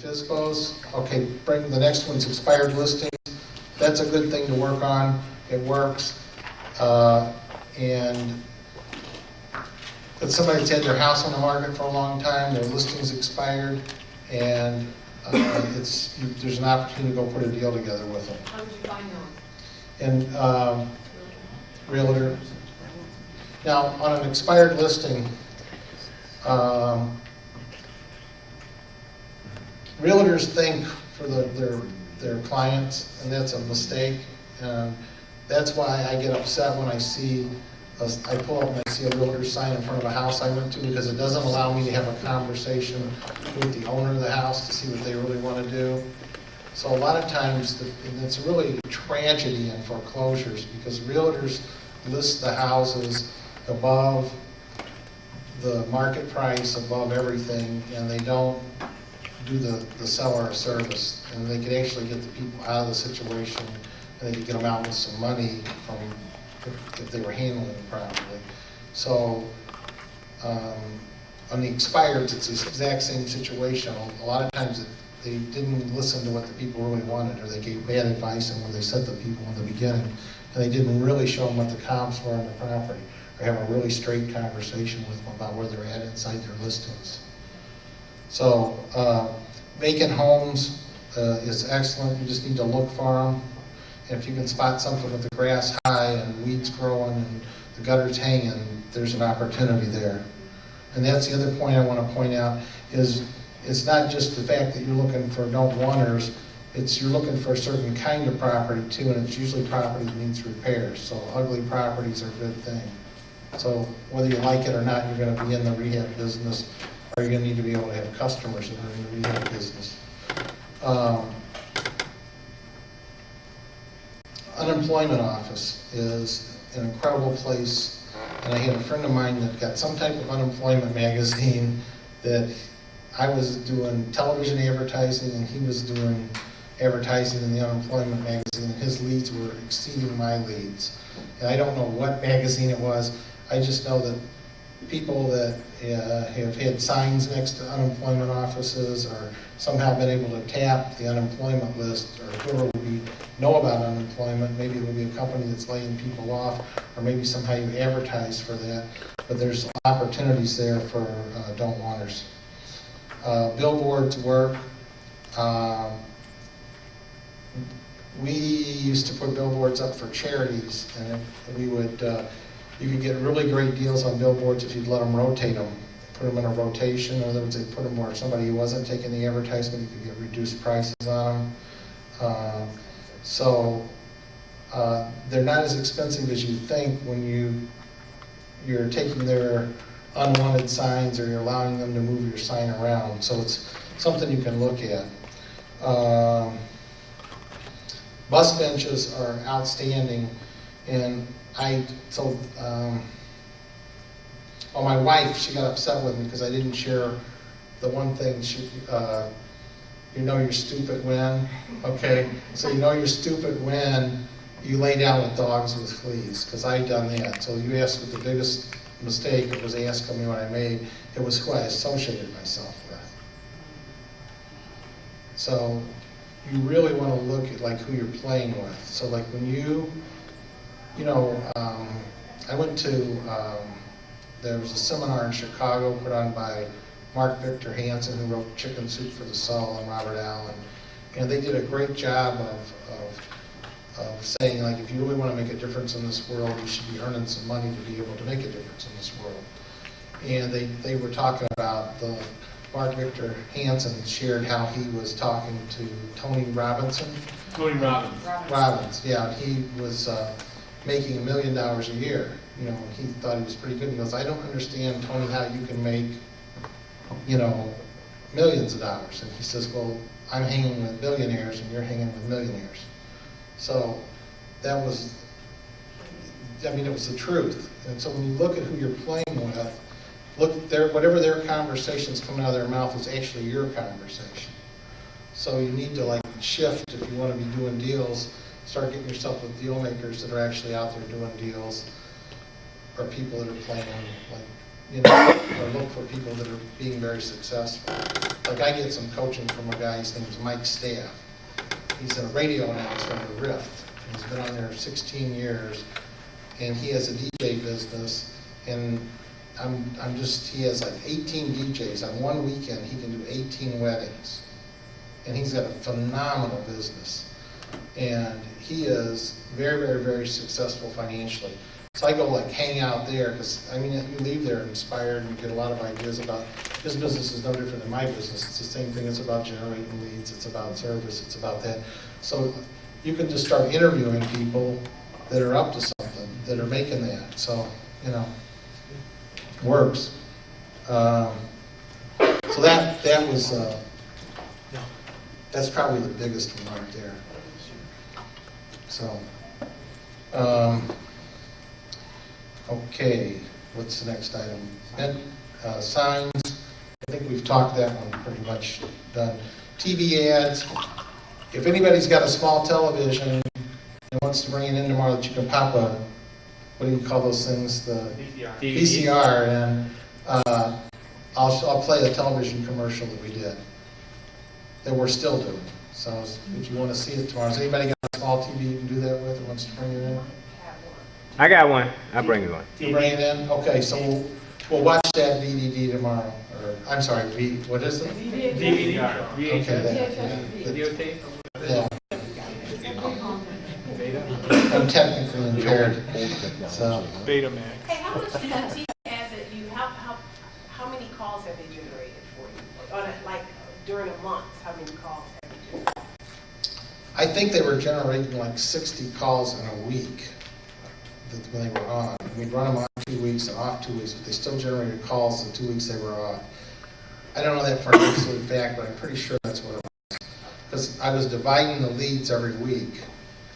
FSBOs, okay, bring the next one's expired listings. That's a good thing to work on. It works. And but somebody that's had their house on the market for a long time, their listing's expired, and there's an opportunity to go put a deal together with them. How did you find those? And Realtor. Now, on an expired listing, realtors think for their clients, and that's a mistake. And that's why I get upset when I pull up and I see a realtor sign in front of a house I went to, because it doesn't allow me to have a conversation with the owner of the house to see what they really want to do. So a lot of times, and it's really a tragedy in foreclosures, because realtors list the houses above the market price, above everything, and they don't do the seller a service. And they could actually get the people out of the situation, and they could get them out with some money if they were handling it properly. So on the expireds, it's the exact same situation. A lot of times they didn't listen to what the people really wanted, or they gave bad advice and when they set the people in the beginning, and they didn't really show them what the comps were on the property, or have a really straight conversation with them about where they're at inside their listings. So vacant homes is excellent. You just need to look for them. And if you can spot something with the grass high and weeds growing and the gutters hanging, there's an opportunity there. And that's the other point I want to point out, is it's not just the fact that you're looking for don't wanters, it's you're looking for a certain kind of property too, and it's usually property that needs repairs. So ugly properties are a good thing. So whether you like it or not, you're going to be in the rehab business, or you're going to need to be able to have customers that are in the rehab business. Unemployment office is an incredible place, and I had a friend of mine that got some type of unemployment magazine that I was doing television advertising and he was doing advertising in the unemployment magazine. His leads were exceeding my leads. And I don't know what magazine it was. I just know that people that have had signs next to unemployment offices or somehow been able to tap the unemployment list, or whoever would know about unemployment, maybe it would be a company that's laying people off, or maybe somehow you advertise for that. But there's opportunities there for don't wanters. Billboards work. We used to put billboards up for charities, and we would, you could get really great deals on billboards if you'd let them rotate them. Put them in a rotation. In other words, they'd put them where somebody who wasn't taking the advertisement, you could get reduced prices on them. So they're not as expensive as you think when you're taking their unwanted signs, or you're allowing them to move your sign around. So it's something you can look at. Bus benches are outstanding, and my wife, she got upset with me because I didn't share the one thing. You know you're stupid when, okay? So you know you're stupid when you lay down with dogs with fleas, because I'd done that. So you asked what the biggest mistake, it was asking me what I made. It was who I associated myself with. So you really want to look at like who you're playing with. So like when I went to, there was a seminar in Chicago put on by Mark Victor Hansen, who wrote Chicken Soup for the Soul, and Robert Allen. And they did a great job of saying, like, if you really want to make a difference in this world, you should be earning some money to be able to make a difference in this world. And they were talking about Mark Victor Hansen shared how he was talking to Tony Robinson. Tony Robbins. Robbins, yeah. He was making $1 million a year. He thought he was pretty good. He goes, I don't understand, Tony, how you can make, millions of dollars. And he says, well, I'm hanging with billionaires and you're hanging with millionaires. So that was, it was the truth. And so when you look at who you're playing with, whatever their conversation's coming out of their mouth is actually your conversation. So you need to shift if you want to be doing deals. Start getting yourself with deal makers that are actually out there doing deals, or people that are playing you know, or look for people that are being very successful. Like I get some coaching from a guy, his name's Mike Staff. He's a radio announcer on the Rift. He's been on there 16 years, and he has a DJ business, and he has like 18 DJs. On one weekend, he can do 18 weddings. And he's got a phenomenal business. And he is very, very, very successful financially. So I go like hang out there, because I mean, you leave there inspired and you get a lot of ideas about, his business is no different than my business. It's the same thing. It's about generating leads. It's about service. It's about that. So you can just start interviewing people that are up to something, that are making that. So, you know, works. So that was, that's probably the biggest one right there. So, okay, what's the next item? Signs, I think we've talked that one pretty much done. TV ads, if anybody's got a small television and wants to bring it in tomorrow, that you can pop a, what do you call those things? The VCR, and I'll play a television commercial that we did, that we're still doing. So if you want to see it tomorrow, has anybody got a small TV you can do that with, or wants to bring it in? I got one. I'll bring you one. You bring it in? Okay, so we'll watch that VDD tomorrow. Or, I'm sorry, what is it? DVR. Okay, Videotape? yeah. I'm technically impaired, so. Betamax. Hey, how much is that TV ads that you, how many calls have they generated for you? On a, like, during a month, how many calls have you generated? I think they were generating like 60 calls in a week when they were on. We'd run them on 2 weeks and off 2 weeks, but they still generated calls the 2 weeks they were off. I don't know that for an absolute fact, but I'm pretty sure that's what it was. Because I was dividing the leads every week.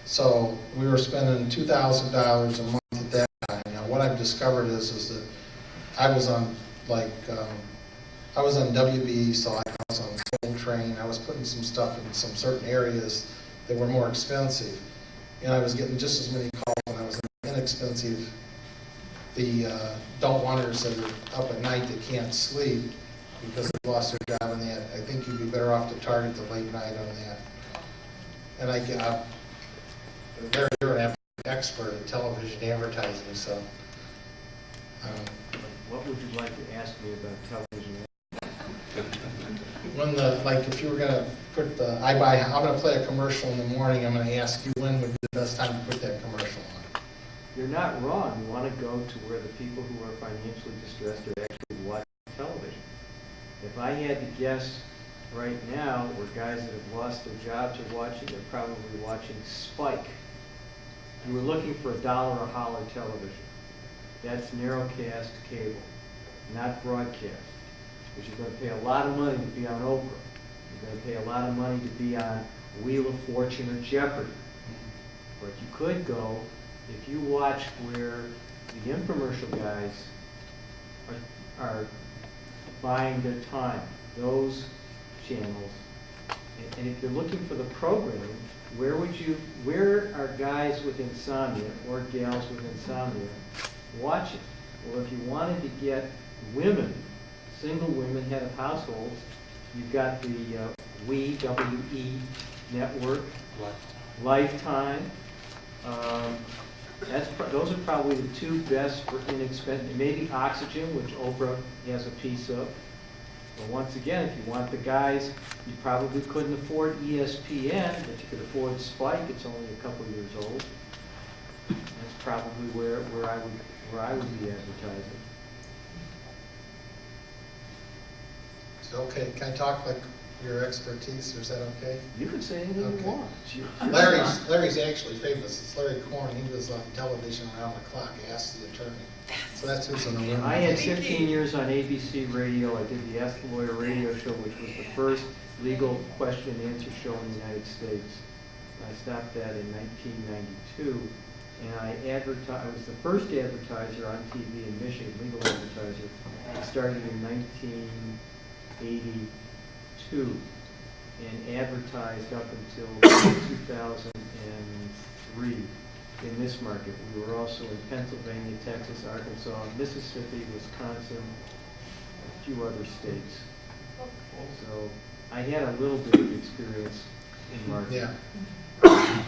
So we were spending $2,000 a month at that time. Now what I've discovered is that I was on like, I was on WB, so I was on Soul Train. I was putting some stuff in some certain areas that were more expensive. And I was getting just as many calls when I was inexpensive. The don't-wanters that are up at night that can't sleep because they lost their job in that. I think you'd be better off to target the late night on that. And they're an expert in television advertising, so. What would you like to ask me about television? When like if you were gonna put I'm gonna play a commercial in the morning, I'm gonna ask you when would be the best time to put that commercial on. You're not wrong. You want to go to where the people who are financially distressed are actually watching television. If I had to guess right now, where guys that have lost their jobs are watching, they're probably watching Spike. You were looking for $1 a holler television. That's narrowcast cable, not broadcast. Because you're going to pay a lot of money to be on Oprah. You're going to pay a lot of money to be on Wheel of Fortune or Jeopardy. But you could go, if you watch where the infomercial guys are buying their time, those channels, and if you're looking for the programming, where are guys with insomnia or gals with insomnia watching? Well, if you wanted to get women, single women, head of households, you've got the WE network, Lifetime. Those are probably the two best for inexpensive. Maybe Oxygen, which Oprah has a piece of. But once again, if you want the guys, you probably couldn't afford ESPN, but you could afford Spike. It's only a couple years old. That's probably where I would be advertising. Okay, can I talk like your expertise, or is that okay? You can say anything Okay. you want. It's your Larry's actually famous. It's Larry Korn. He was on television around the clock. Ask the Attorney. So that's who's in the room. I had 15 years on ABC Radio. I did the Ask the Lawyer radio show, which was the first legal question and answer show in the United States. I stopped that in 1992, and I was the first advertiser on TV in Michigan, legal advertiser. I started in 1982 and advertised up until 2003. in this market. We were also in Pennsylvania, Texas, Arkansas, Mississippi, Wisconsin, a few other states. So I had a little bit of experience in marketing. Yeah.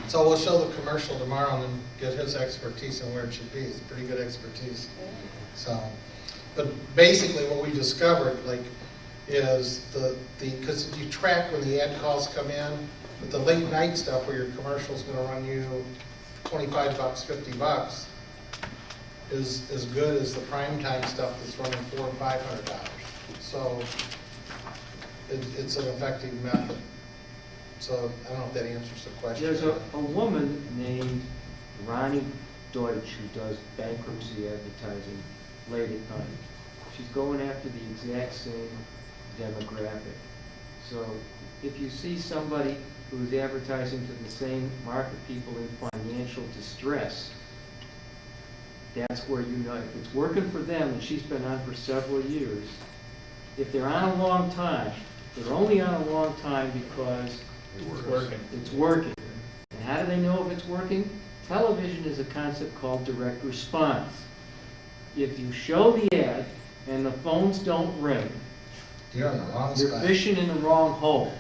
So we'll show the commercial tomorrow and then get his expertise and where it should be. It's pretty good expertise. So, but basically what we discovered, like, is because you track when the ad calls come in, but the late night stuff where your commercial's gonna run you $25, $50 is as good as the prime time stuff that's running $400 or $500. So it's an effective method. So I don't know if that answers the question. There's a woman named Ronnie Deutsch who does bankruptcy advertising late at night. She's going after the exact same demographic. So if you see somebody who's advertising to the same market, people in financial distress, that's where you know if it's working for them, and she's been on for several years. If they're on a long time, they're only on a long time because it's working. And how do they know if it's working? Television is a concept called direct response. If you show the ad and the phones don't ring, You're on the wrong you're spot. fishing in the wrong hole.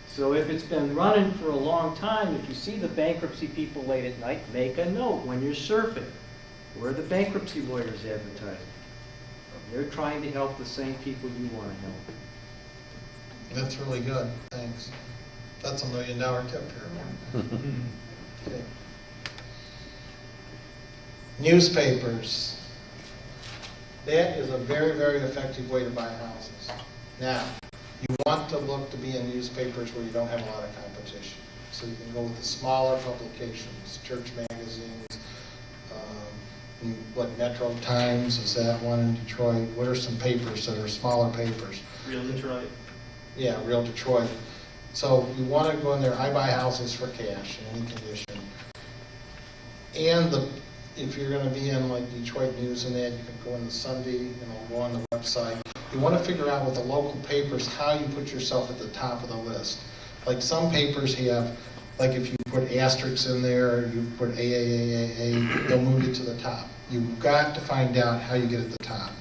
So if it's been running for a long time, if you see the bankruptcy people late at night, make a note when you're surfing. Where are the bankruptcy lawyers advertising? They're trying to help the same people you want to help. That's really good, thanks. That's $1 million tip here. Okay. Newspapers. That is a very, very effective way to buy houses. Now, you want to look to be in newspapers where you don't have a lot of competition. So you can go with the smaller publications, church magazines, what Metro Times, is that one in Detroit? What are some papers that are smaller papers? Real Detroit. Yeah, Real Detroit. So you want to go in there, I buy houses for cash in any condition. And if you're going to be in like Detroit News and that, you can go in the Sunday, go on the website. You want to figure out with the local papers how you put yourself at the top of the list. Like some papers have, like if you put asterisks in there, or you put AAAAA, they'll move you to the top. You've got to find out how you get at the top.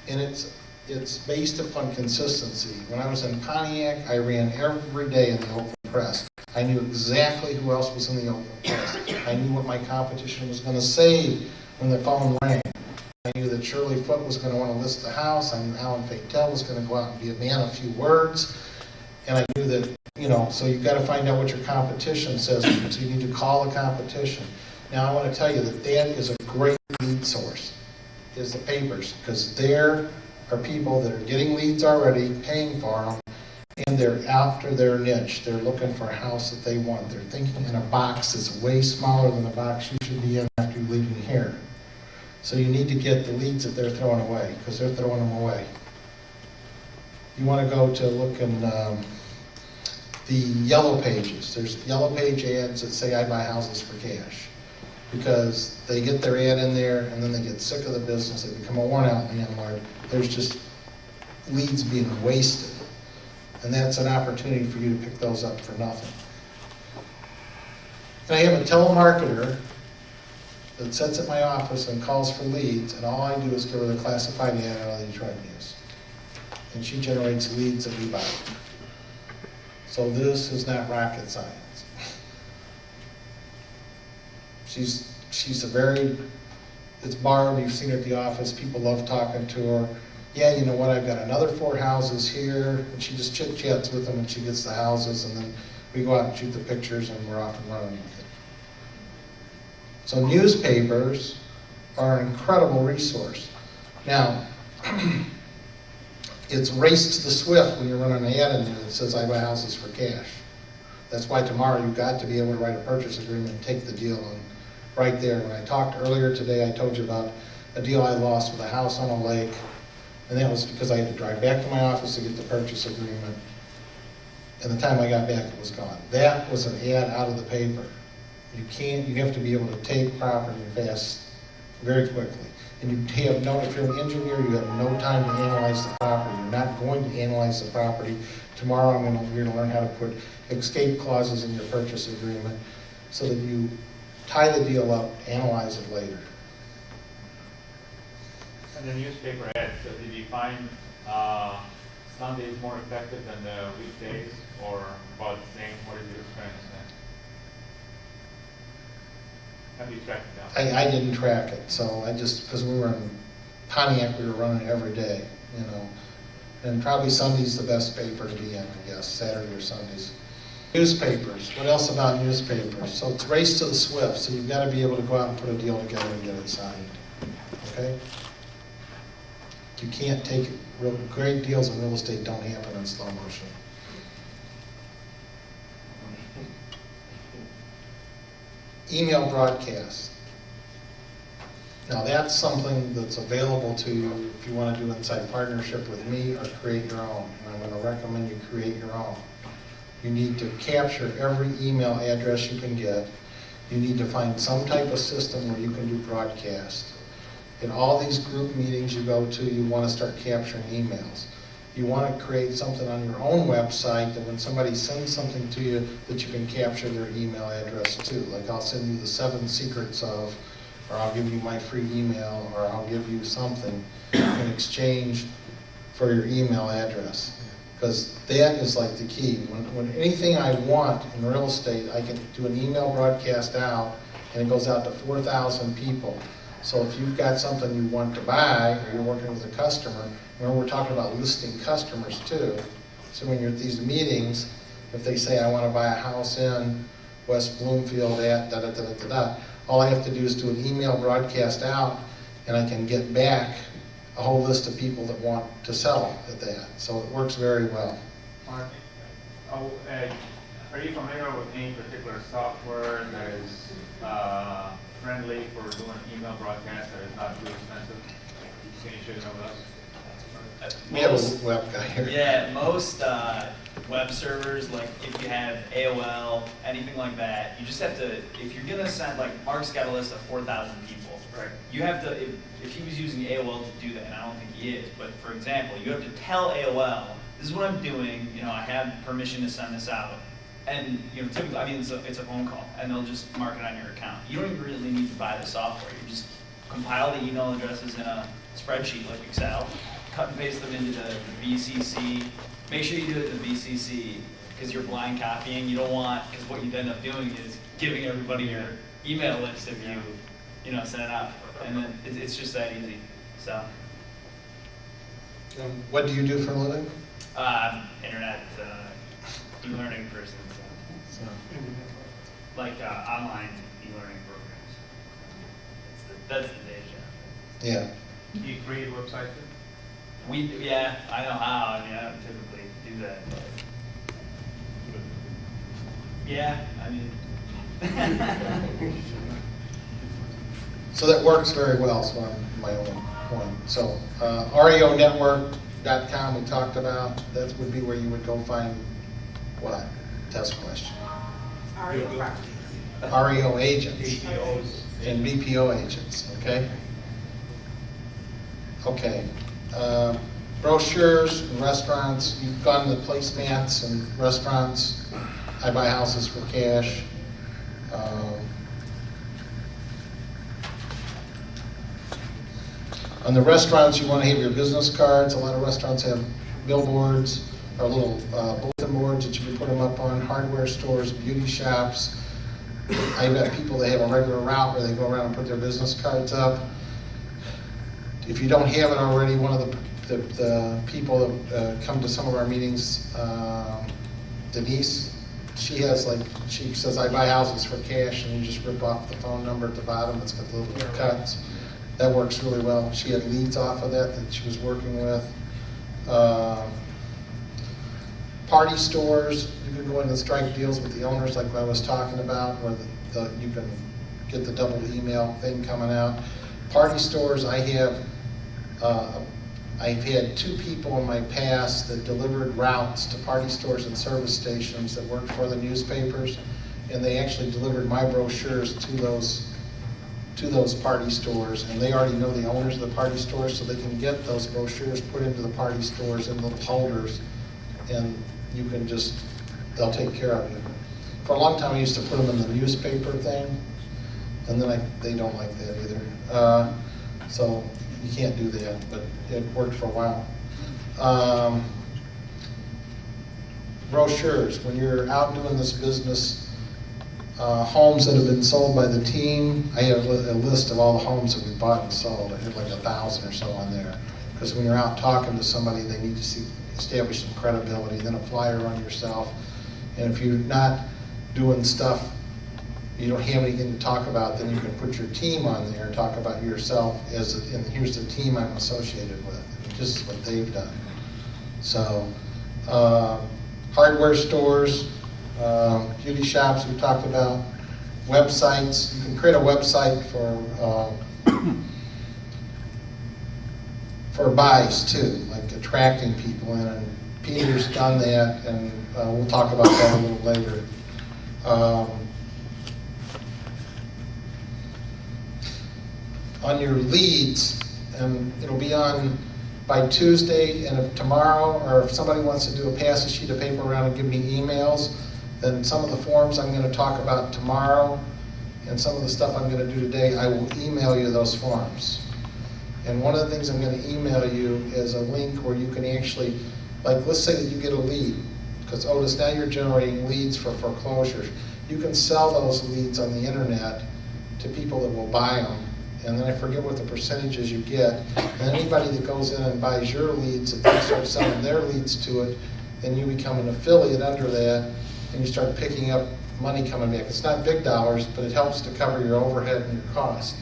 And it's based upon consistency. When I was in Pontiac, I ran every day in the Oakland Press. I knew exactly who else was in the Oakland Press. I knew what my competition was going to say when the phone rang. I knew that Shirley Foote was going to want to list the house. I knew Alan Fatel was going to go out and be a man of few words. And I knew that, so you've got to find out what your competition says. So you need to call the competition. Now I want to tell you that is a great lead source, is the papers, because there are people that are getting leads already, paying for them, and they're after their niche. They're looking for a house that they want. They're thinking in a box that's way smaller than the box you should be in after you leave here. So you need to get the leads that they're throwing away, because they're throwing them away. You want to go to look in the yellow pages. There's yellow page ads that say I buy houses for cash, because they get their ad in there and then they get sick of the business. They become a worn-out landlord. There's just leads being wasted. And that's an opportunity for you to pick those up for nothing. And I have a telemarketer that sits at my office and calls for leads, and all I do is give her the classified ad out of the Detroit News. And she generates leads that we buy. So this is not rocket science. She's a very, it's Barb, you've seen her at the office, people love talking to her. Yeah, you know what, I've got another 4 houses here, and she just chit-chats with them and she gets the houses, and then we go out and shoot the pictures and we're off and running with it. So newspapers are an incredible resource. Now, it's race to the swift when you run an ad in there that says I buy houses for cash. That's why tomorrow you've got to be able to write a purchase agreement and take the deal. And right there, when I talked earlier today, I told you about a deal I lost with a house on a lake. And that was because I had to drive back to my office to get the purchase agreement. And the time I got back, it was gone. That was an ad out of the paper. You have to be able to take property fast, very quickly. And you have if you're an engineer, you have no time to analyze the property. You're not going to analyze the property. Tomorrow we're going to learn how to put escape clauses in your purchase agreement so that you tie the deal up, analyze it later. And the newspaper ads, so did you find Sundays more effective than the weekdays, or about the same? What is your experience then? Have you tracked it down? I didn't track it, so I just, because we were in Pontiac, we were running it every day, you know. And probably Sunday's the best paper to be in, I guess, Saturday or Sundays. Newspapers, what else about newspapers? So it's race to the swift, so you've got to be able to go out and put a deal together and get it signed, okay? You can't take, great deals in real estate don't happen in slow motion. Email broadcast. Now that's something that's available to you if you want to do inside partnership with me or create your own. And I'm going to recommend you create your own. You need to capture every email address you can get. You need to find some type of system where you can do broadcast. In all these group meetings you go to, you want to start capturing emails. You want to create something on your own website that when somebody sends something to you, that you can capture their email address too. Like I'll send you the 7 secrets of, or I'll give you my free email, or I'll give you something in exchange for your email address. Because that is like the key. When anything I want in real estate, I can do an email broadcast out, and it goes out to 4,000 people. So if you've got something you want to buy, or you're working with a customer, remember we're talking about listing customers too. So when you're at these meetings, if they say, I want to buy a house in West Bloomfield at da-da-da-da-da-da, all I have to do is do an email broadcast out, and I can get back a whole list of people that want to sell at that. So it works very well. Mark, are you familiar with any particular software that is friendly for doing email broadcasts that is not too expensive? Can you share them with us? We have a web guy here. Yeah, most web servers, like if you have AOL, anything like that, you just have to, if you're gonna send, like Mark's got a list of 4,000 people. Right. You have to, if he was using AOL to do that, and I don't think he is, but for example, you have to tell AOL, this is what I'm doing, you know, I have permission to send this out. And, you know, typically, I mean, it's a phone call, and they'll just mark it on your account. You don't even really need to buy the software. You just compile the email addresses in a spreadsheet like Excel, cut and paste them into the VCC. Make sure you do it in the VCC, because you're blind copying. You don't want, because what you'd end up doing is giving everybody your email list if you know, send it out. And then it's just that easy, so. What do you do for a living? Internet e-learning person, So, like online e-learning programs. That's the day job. yeah. Do you create websites? Yeah, I know how. I mean, I don't typically do that, but yeah, I mean. So that works very well, so I'm my only point. So REOnetwork.com we talked about, that would be where you would go find what? Test question. REO properties. REO agents BPOs. and BPO agents, okay? Okay. Brochures and restaurants, you've gone to placemats and restaurants. I buy houses for cash. On the restaurants, you want to have your business cards. A lot of restaurants have billboards or little bulletin boards that you can put them up on. Hardware stores, beauty shops. I've got people that have a regular route where they go around and put their business cards up. If you don't have it already, one of the people that come to some of our meetings, Denise, she says, I buy houses for cash, and you just rip off the phone number at the bottom. It's got the little cuts. That works really well. She had leads off of that she was working with. Party stores, you can go in and strike deals with the owners like I was talking about, where you can get the double email thing coming out. Party stores, I've had 2 people in my past that delivered routes to party stores and service stations that worked for the newspapers, and they actually delivered my brochures to those party stores, and they already know the owners of the party stores, so they can get those brochures put into the party stores in little holders, and you can they'll take care of you. For a long time, I used to put them in the newspaper thing, And then they don't like that either. So you can't do that, but it worked for a while. Brochures, when you're out doing this business, homes that have been sold by the team, I have a list of all the homes that we bought and sold. I had like 1,000 or so on there. Because when you're out talking to somebody, they need to establish some credibility, then a flyer on yourself. And if you're not doing stuff, you don't have anything to talk about, then you can put your team on there and talk about yourself and here's the team I'm associated with. And this is what they've done. So, hardware stores, beauty shops we talked about, websites. You can create a website for buys too, like attracting people in. And Peter's done that, and we'll talk about that a little later. On your leads, and it'll be on by Tuesday, and if tomorrow, or if somebody wants to pass a sheet of paper around and give me emails, then some of the forms I'm going to talk about tomorrow, and some of the stuff I'm going to do today, I will email you those forms. And one of the things I'm going to email you is a link where you can actually, like, let's say that you get a lead, because Otis, now you're generating leads for foreclosures. You can sell those leads on the internet to people that will buy them. And then I forget what the percentages you get. And anybody that goes in and buys your leads, if they start selling their leads to it, then you become an affiliate under that, and you start picking up money coming back. It's not big dollars, but it helps to cover your overhead and your cost.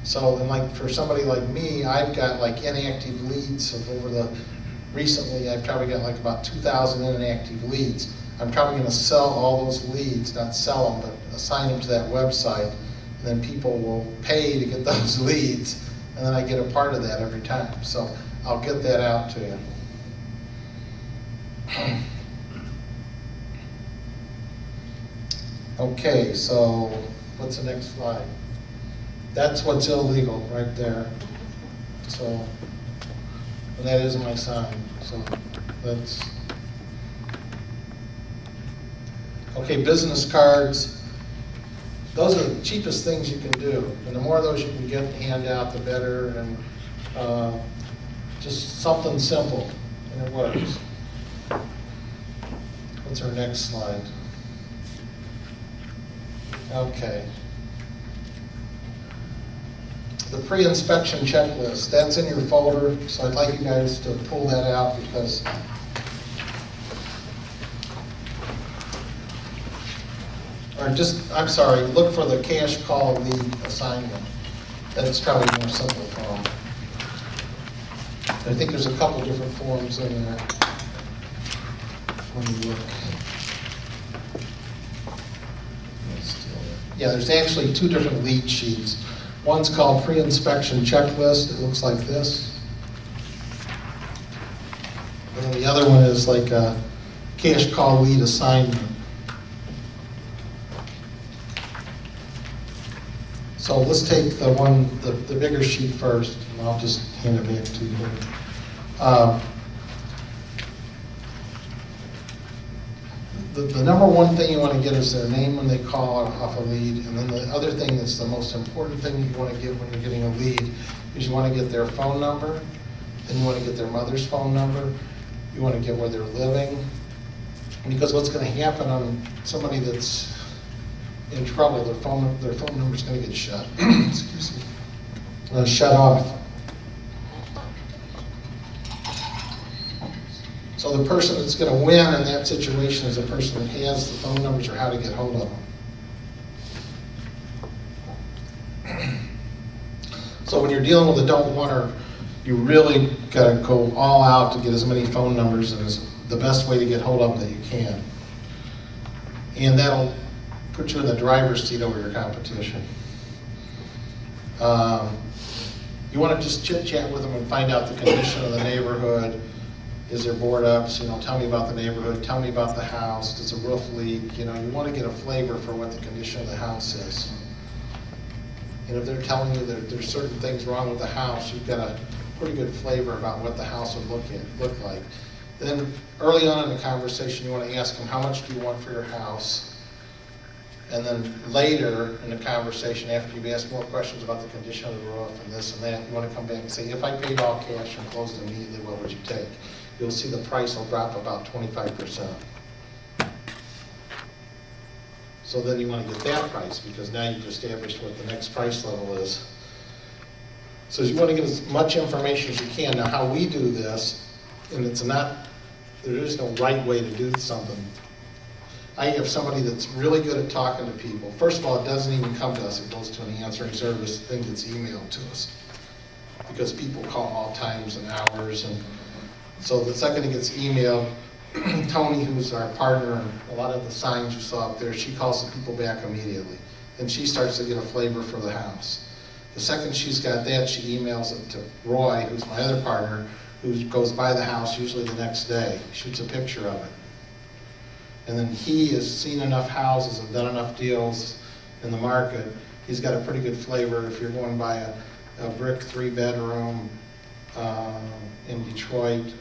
So, and like for somebody like me, I've got like inactive leads of recently I've probably got like about 2,000 inactive leads. I'm probably going to sell all those leads, not sell them, but assign them to that website. And then people will pay to get those leads, and then I get a part of that every time. So I'll get that out to you. Okay, so what's the next slide? That's what's illegal right there. So, and that is my sign. So that's, okay, business cards. Those are the cheapest things you can do. And the more of those you can get and hand out, the better. And just something simple, and it works. What's our next slide? Okay. The pre-inspection checklist, that's in your folder, so I'd like you guys to pull that out because I'm sorry, look for the cash call lead assignment. That's probably more simple for them. I think there's a couple different forms in there when you look. Yeah, there's actually two different lead sheets. One's called pre-inspection checklist. It looks like this. And then the other one is like a cash call lead assignment. So let's take the one, the bigger sheet first, and I'll just hand it back to you. The number one thing you want to get is their name when they call off a lead, and then the other thing that's the most important thing you want to get when you're getting a lead is you want to get their phone number, then you want to get their mother's phone number, you want to get where they're living, because what's going to happen on somebody that's in trouble, their phone number is going to get shut. Excuse me. Shut off. So the person that's going to win in that situation is the person that has the phone numbers or how to get hold of them. So when you're dealing with a don't wanter, you really got to go all out to get as many phone numbers and is the best way to get hold of them that you can. And that'll put you in the driver's seat over your competition. You want to just chit-chat with them and find out the condition of the neighborhood. Is there board ups? You know, tell me about the neighborhood. Tell me about the house. Does a roof leak? You know, you want to get a flavor for what the condition of the house is. And if they're telling you that there's certain things wrong with the house, you've got a pretty good flavor about what the house would look like. Then early on in the conversation, you want to ask them, how much do you want for your house? And then later in the conversation, after you've asked more questions about the condition of the roof and this and that, you want to come back and say, if I paid all cash and closed immediately, what would you take? You'll see the price will drop about 25%. So then you want to get that price, because now you've established what the next price level is. So you want to get as much information as you can. Now, how we do this, and it's not, there is no right way to do something. I have somebody that's really good at talking to people. First of all, it doesn't even come to us. It goes to an answering service, then gets emailed to us. Because people call all times and hours. And so the second it gets emailed, Tony, who's our partner, and a lot of the signs you saw up there, she calls the people back immediately. And she starts to get a flavor for the house. The second she's got that, she emails it to Roy, who's my other partner, who goes by the house usually the next day, shoots a picture of it. And then he has seen enough houses and done enough deals in the market. He's got a pretty good flavor. If you're going by a brick 3-bedroom in Detroit,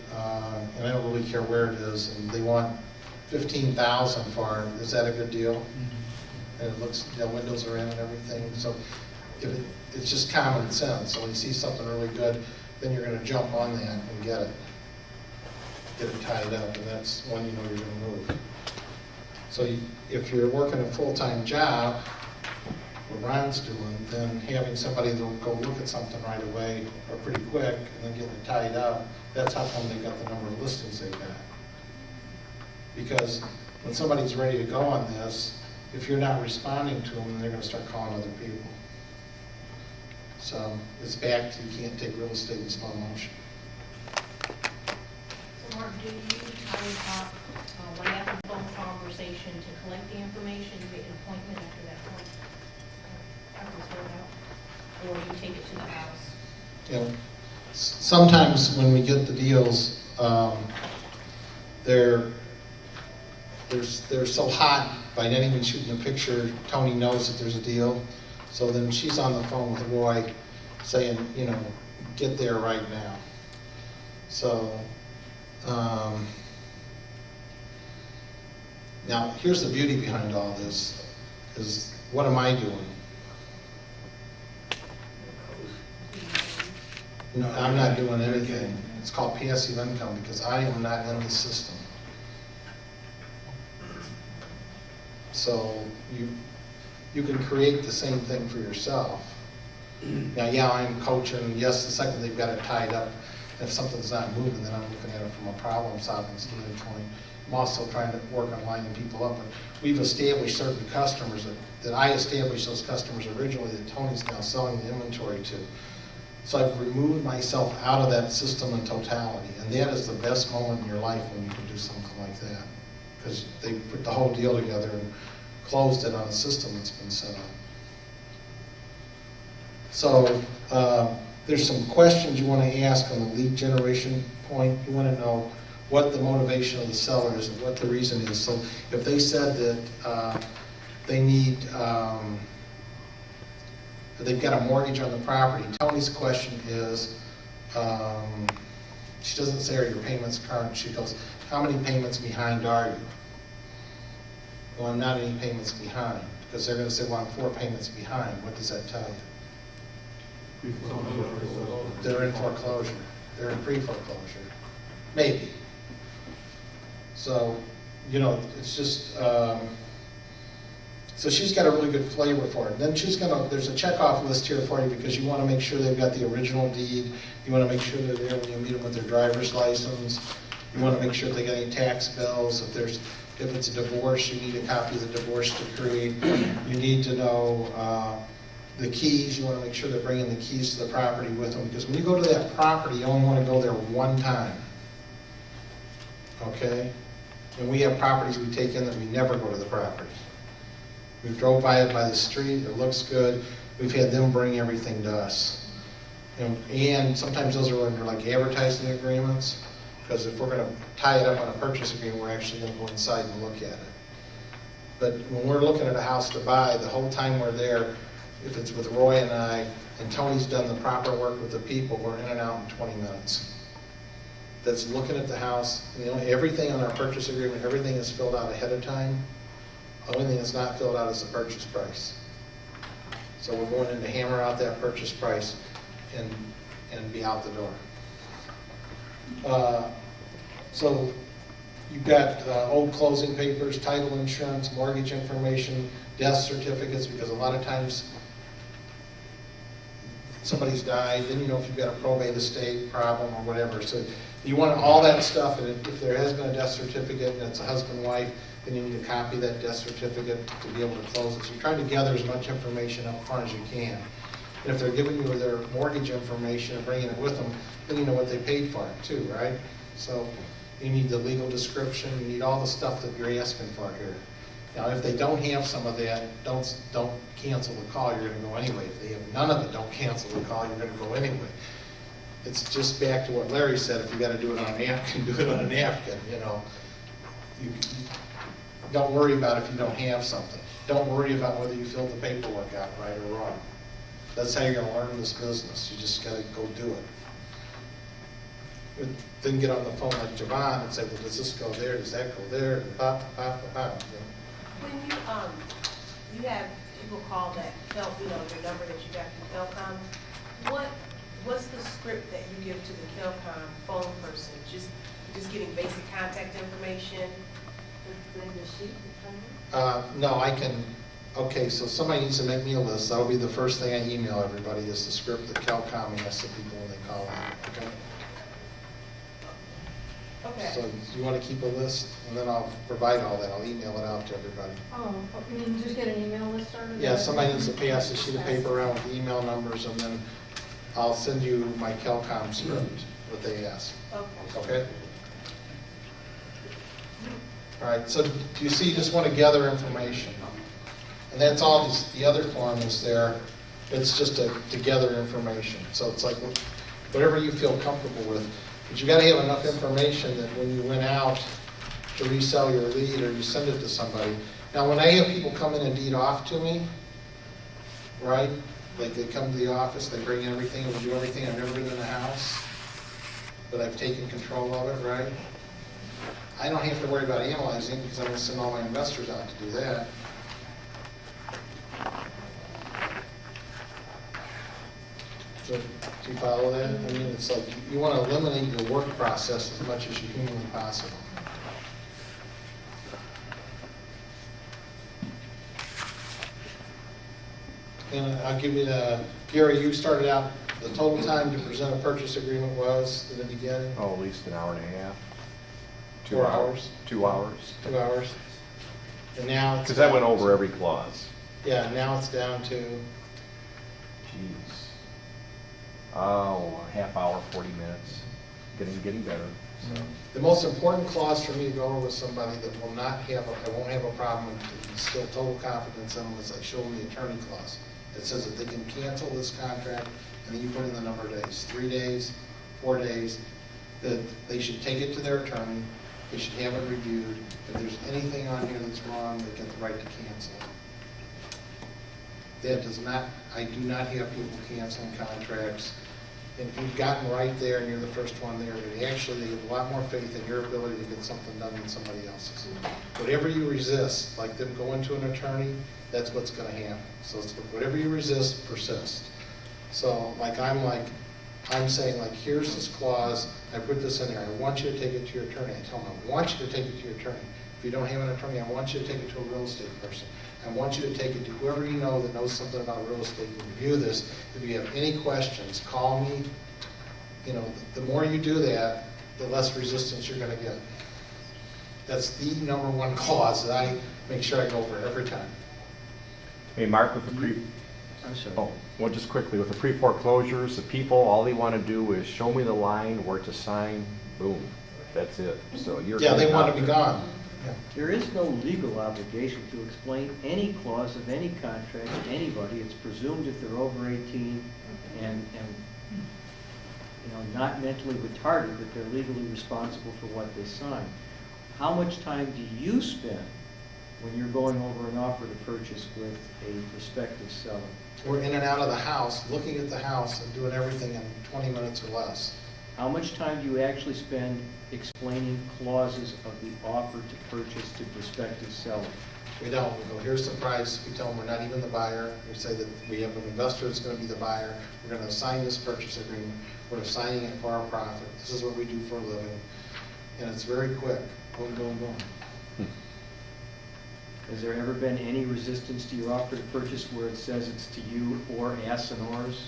and I don't really care where it is, and they want $15,000 for it, is that a good deal? And it looks, the windows are in and everything. So it's just common sense. So when you see something really good, then you're going to jump on that and get it tied up, and that's when you know you're going to move. So if you're working a full-time job, what Ron's doing, then having somebody that'll go look at something right away or pretty quick and then getting it tied up, that's how come they got the number of listings they got. Because when somebody's ready to go on this, if you're not responding to them, then they're going to start calling other people. So it's back to you can't take real estate in slow motion. So Mark, do you try to talk right after the phone conversation to collect the information, you make an appointment after that point? After it's filled out? Or you take it to the house? You know, sometimes when we get the deals, they're so hot by not even shooting a picture. Tony knows that there's a deal, so then she's on the phone with Roy saying, you know, get there right now. So now here's the beauty behind all this, is what am I doing? No, I'm not doing anything. It's called passive income because I am not in the system. So you can create the same thing for yourself. Now, yeah, I'm coaching. Yes, the second they've got it tied up, if something's not moving, then I'm looking at it from a problem-solving standpoint. I'm also trying to work on lining people up. But we've established certain customers that I established those customers originally that Tony's now selling the inventory to. So I've removed myself out of that system in totality. And that is the best moment in your life when you can do something like that. Because they put the whole deal together and closed it on a system that's been set up. So there's some questions you want to ask on the lead generation point. You want to know what the motivation of the seller is and what the reason is. So if they said that they need, that they've got a mortgage on the property, Tony's question is, she doesn't say are your payments current, she goes, how many payments behind are you? Well, I'm not any payments behind, because they're going to say, well, I'm 4 payments behind. What does that tell you? They're in foreclosure. They're in pre-foreclosure. Maybe. So, you know, it's just, so she's got a really good flavor for it. Then she's gonna, there's a checkoff list here for you because you want to make sure they've got the original deed. You want to make sure they're there when you meet them with their driver's license. You want to make sure they got any tax bills. If it's a divorce, you need a copy of the divorce decree. You need to know the keys. You want to make sure they're bringing the keys to the property with them, because when you go to that property, you only want to go there one time. Okay? And we have properties we take in that we never go to the property. We drove by it by the street, it looks good. We've had them bring everything to us. And sometimes those are under like advertising agreements, because if we're going to tie it up on a purchase agreement, we're actually going to go inside and look at it. But when we're looking at a house to buy, the whole time we're there, if it's with Roy and I, and Tony's done the proper work with the people, we're in and out in 20 minutes. That's looking at the house, and everything on our purchase agreement, everything is filled out ahead of time. The only thing that's not filled out is the purchase price. So we're going in to hammer out that purchase price and be out the door. So you've got old closing papers, title insurance, mortgage information, death certificates, because a lot of times somebody's died, then you know if you've got a probate estate problem or whatever. So you want all that stuff, and if there has been a death certificate and it's a husband, wife, then you need to copy that death certificate to be able to close it. So you're trying to gather as much information up front as you can. And if they're giving you their mortgage information and bringing it with them, then you know what they paid for it too, right? So you need the legal description, you need all the stuff that you're asking for here. Now, if they don't have some of that, don't cancel the call, you're gonna go anyway. If they have none of it, don't cancel the call, you're gonna go anyway. It's just back to what Larry said, if you gotta do it on a napkin, do it on a napkin, you know. You don't worry about if you don't have something. Don't worry about whether you filled the paperwork out right or wrong. That's how you're gonna learn this business. You just gotta go do it. Then get on the phone like Javon and say, well, does this go there, does that go there, and pop, pop, pop, pop. You know. When you have people call that, your number that you got from Kelcom, what's the script that you give to the Kelcom phone person? Just getting basic contact information? No, I can, okay, so somebody needs to make me a list. That'll be the first thing I email everybody, is the script that Kelcom asks the people when they call in, okay? Okay. So you want to keep a list, and then I'll provide all that. I'll email it out to everybody. Oh, you mean just get an email list started? Yeah, somebody needs to pass a sheet of paper around with the email numbers, and then I'll send you my Kelcom script, what they ask. Okay. Okay? All right, so do you see, you just want to gather information. And that's all the other form is there. It's just to gather information. So it's like whatever you feel comfortable with. But you got to have enough information that when you went out to resell your lead or you send it to somebody. Now, when I have people come in and deed off to me, right? Like they come to the office, they bring in everything, we do everything, I've never been in a house, but I've taken control of it, right? I don't have to worry about analyzing it because I'm going to send all my investors out to do that. So, do you follow that? I mean, it's like you want to eliminate your work process as much as you humanly possible. And I'll give you Gary, you started out, the total time to present a purchase agreement was in the beginning? Oh, at least an hour and a half. 4 hours? 2 hours. 2 hours. And now it's Because that went down over to- every clause. Yeah, now it's down to, Jeez. Oh, a half hour, 40 minutes. Getting better. So. the most important clause for me to go over with somebody that will not have, I won't have a problem with, instill total confidence in them, is like show them the attorney clause. It says that they can cancel this contract, and then you put in the number of days, 3 days, 4 days, that they should take it to their attorney, they should have it reviewed. If there's anything on here that's wrong, they get the right to cancel it. That does not, I do not have people canceling contracts. And if you've gotten right there and you're the first one there, they actually have a lot more faith in your ability to get something done than somebody else's. Whatever you resist, like them going to an attorney, that's what's going to happen. So it's whatever you resist, persist. So I'm saying like, here's this clause, I put this in there, I want you to take it to your attorney. I tell them, I want you to take it to your attorney. If you don't have an attorney, I want you to take it to a real estate person. I want you to take it to whoever you know that knows something about real estate and review this. If you have any questions, call me. You know, the more you do that, the less resistance you're going to get. That's the #1 clause that I make sure I go over every time. Hey, Mark, with the I'm sorry. oh, well, just quickly, with the pre-foreclosures, the people, all they want to do is show me the line, where to sign, boom, that's it. So you're. Yeah, they want to be gone. Yeah. There is no legal obligation to explain any clause of any contract to anybody. It's presumed if they're over 18 and not mentally retarded, that they're legally responsible for what they sign. How much time do you spend when you're going over an offer to purchase with a prospective seller? We're in and out of the house, looking at the house and doing everything in 20 minutes or less. How much time do you actually spend explaining clauses of the offer to purchase to prospective seller? We don't. We go, here's the price. We tell them we're not even the buyer. We say that we have an investor that's going to be the buyer. We're going to sign this purchase agreement. We're signing it for our profit. This is what we do for a living. And it's very quick. Boom, boom, boom. Has there ever been any resistance to your offer to purchase where it says it's to you or Asinours?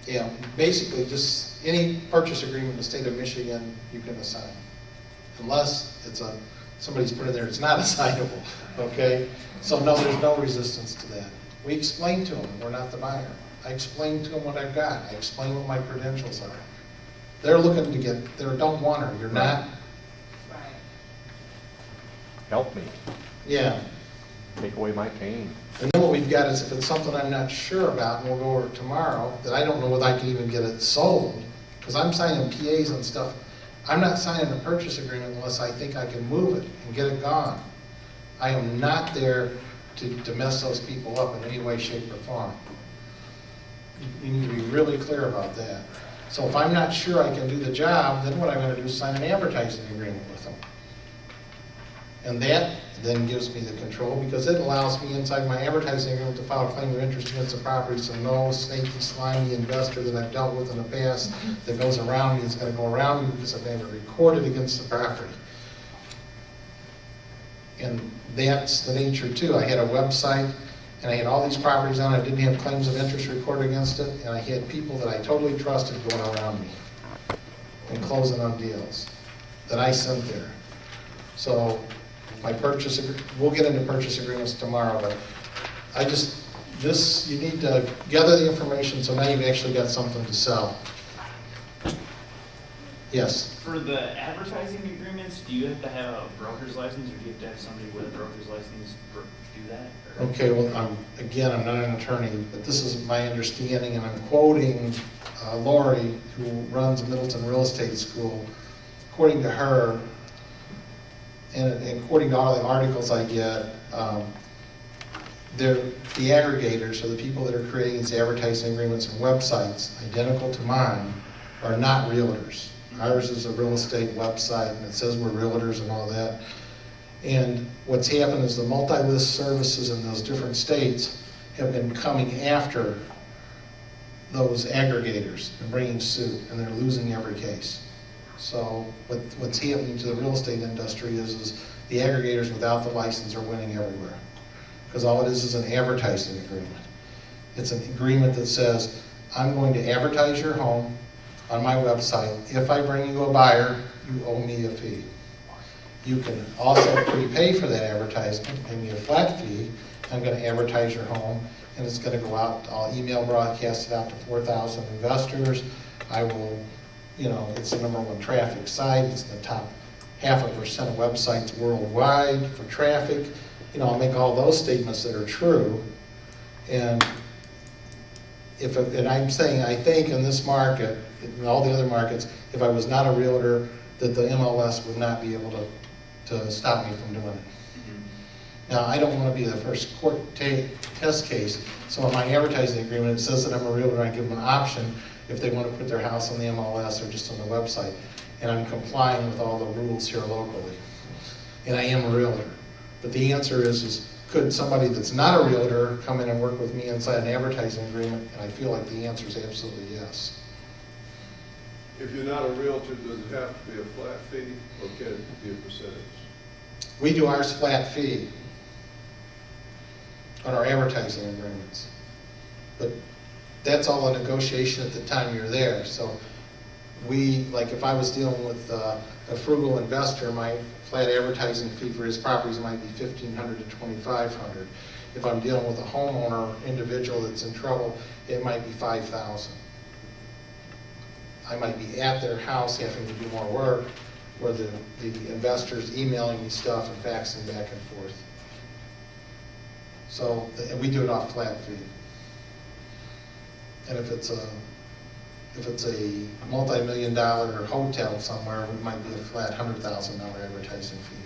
Yeah, basically just any purchase agreement in the state of Michigan you can assign. Unless it's somebody's put in there, it's not assignable, okay? So no, there's no resistance to that. We explain to them, we're not the buyer. I explain to them what I've got. I explain what my credentials are. They're looking to get, they don't want her, you're not. Right. Help me, Yeah. take away my pain. And then what we've got is if it's something I'm not sure about, and we'll go over it tomorrow, that I don't know whether I can even get it sold, because I'm signing PAs and stuff. I'm not signing a purchase agreement unless I think I can move it and get it gone. I am not there to mess those people up in any way, shape, or form. You need to be really clear about that. So if I'm not sure I can do the job, then what I'm going to do is sign an advertising agreement with them. And that then gives me the control, because it allows me inside my advertising agreement to file a claim of interest against the property, so no snaky, slimy investor that I've dealt with in the past that goes around me is going to go around me because I've never recorded against the property. And that's the nature too. I had a website and I had all these properties on it. I didn't have claims of interest recorded against it, and I had people that I totally trusted going around me and closing on deals that I sent there. So my purchase, we'll get into purchase agreements tomorrow, but I just, you need to gather the information so now you've actually got something to sell. Yes? For the advertising agreements, do you have to have a broker's license, or do you have to have somebody with a broker's license do that? Or? Okay, well, I'm not an attorney, but this is my understanding, and I'm quoting Lori, who runs Middleton Real Estate School. According to her, and according to all the articles I get, the aggregators, or the people that are creating these advertising agreements and websites identical to mine, are not realtors. Ours is a real estate website, and it says we're realtors and all that. And what's happened is the multi-list services in those different states have been coming after those aggregators and bringing suit, and they're losing every case. So what's happening to the real estate industry is the aggregators without the license are winning everywhere. Because all it is an advertising agreement. It's an agreement that says, I'm going to advertise your home on my website. If I bring you a buyer, you owe me a fee. You can also prepay for that advertisement, pay me a flat fee. I'm going to advertise your home, and it's going to go out. I'll email broadcast it out to 4,000 investors. I will, it's the #1 traffic site. It's the top 0.5% of websites worldwide for traffic. I'll make all those statements that are true. And I'm saying, I think in this market, in all the other markets, if I was not a realtor, that the MLS would not be able to stop me from doing it. Now, I don't want to be the first court test case, so in my advertising agreement, it says that I'm a realtor, and I give them an option if they want to put their house on the MLS or just on the website. And I'm complying with all the rules here locally. And I am a realtor. But the answer is could somebody that's not a realtor come in and work with me inside an advertising agreement? And I feel like the answer is absolutely yes. If you're not a realtor, does it have to be a flat fee, or can it be a percentage? We do ours flat fee on our advertising agreements. But that's all a negotiation at the time you're there. So like if I was dealing with a frugal investor, my flat advertising fee for his properties might be $1,500 to $2,500. If I'm dealing with a homeowner, individual that's in trouble, it might be $5,000. I might be at their house having to do more work, where the investor's emailing me stuff and faxing back and forth. So we do it off flat fee. And if it's a multi-million-dollar hotel somewhere, it might be a flat $100,000 advertising fee.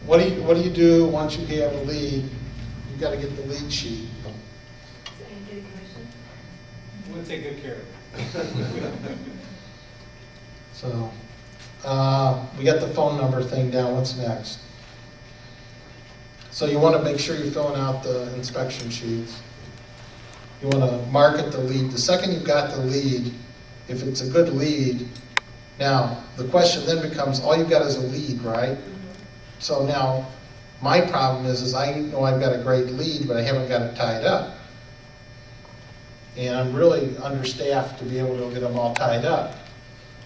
What do you do once you have a lead? You've got to get the lead sheet. We'll take good care of it. So, we got the phone number thing down. What's next? So you want to make sure you're filling out the inspection sheets. You want to market the lead. The second you've got the lead, if it's a good lead, now the question then becomes, all you've got is a lead, right? So now my problem is I know I've got a great lead, but I haven't got it tied up. And I'm really understaffed to be able to get them all tied up.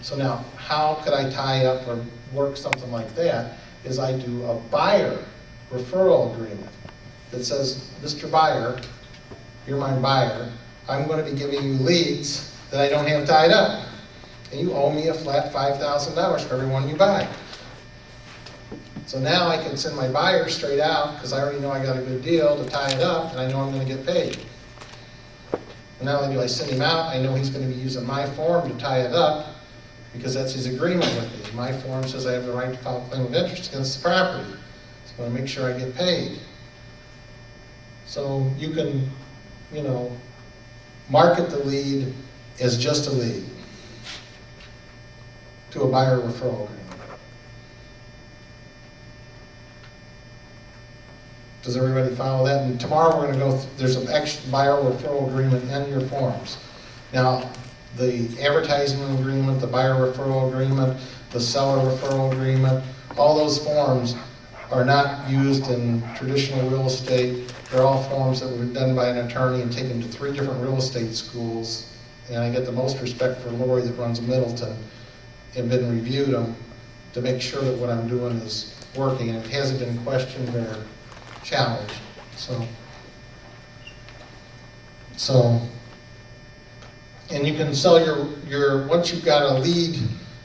So now, how could I tie up or work something like that? Is I do a buyer referral agreement that says, Mr. Buyer, you're my buyer, I'm going to be giving you leads that I don't have tied up. And you owe me a flat $5,000 for every one you buy. So now I can send my buyer straight out, because I already know I got a good deal to tie it up, and I know I'm going to get paid. And not only do I send him out, I know he's going to be using my form to tie it up, because that's his agreement with me. My form says I have the right to file a claim of interest against the property. So I want to make sure I get paid. So you can, market the lead as just a lead to a buyer referral agreement. Does everybody follow that? And tomorrow we're going to go, there's an extra buyer referral agreement in your forms. Now, the advertising agreement, the buyer referral agreement, the seller referral agreement, all those forms are not used in traditional real estate. They're all forms that were done by an attorney and taken to 3 different real estate schools. And I get the most respect for Lori that runs Middleton and been reviewed them to make sure that what I'm doing is working, and it hasn't been questioned or challenged. So, and you can sell your once you've got a lead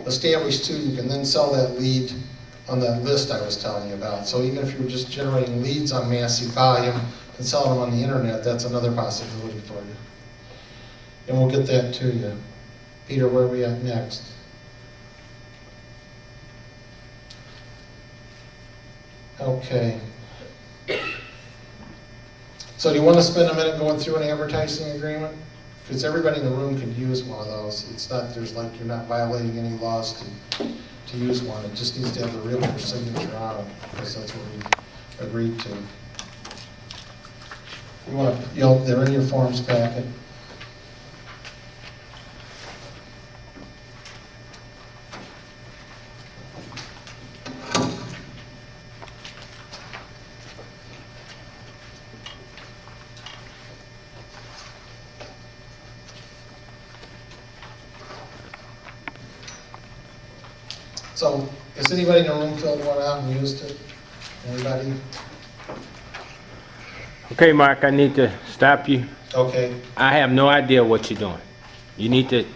established too, you can then sell that lead on that list I was telling you about. So even if you were just generating leads on massive volume and selling them on the internet, that's another possibility for you. And we'll get that to you. Peter, where are we at next? Okay. So do you want to spend a minute going through an advertising agreement? Because everybody in the room could use one of those. It's not, you're not violating any laws to use one. It just needs to have the realtor's signature on it, because that's what we agreed to. You want to, they're in your forms packet. So, has anybody in the room filled one out and used it? Anybody? Okay, Mark, I need to stop you. Okay. I have no idea what you're doing. You need to,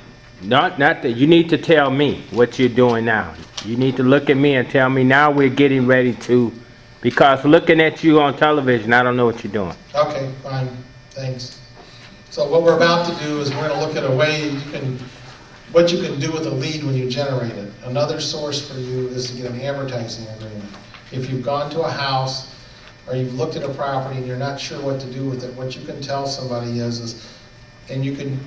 not that, you need to tell me what you're doing now. You need to look at me and tell me now we're getting ready to, because looking at you on television, I don't know what you're doing. Okay, fine, thanks. So what we're about to do is we're going to look at a way what you can do with a lead when you generate it. Another source for you is to get an advertising agreement. If you've gone to a house or you've looked at a property and you're not sure what to do with it, what you can tell somebody is and you can,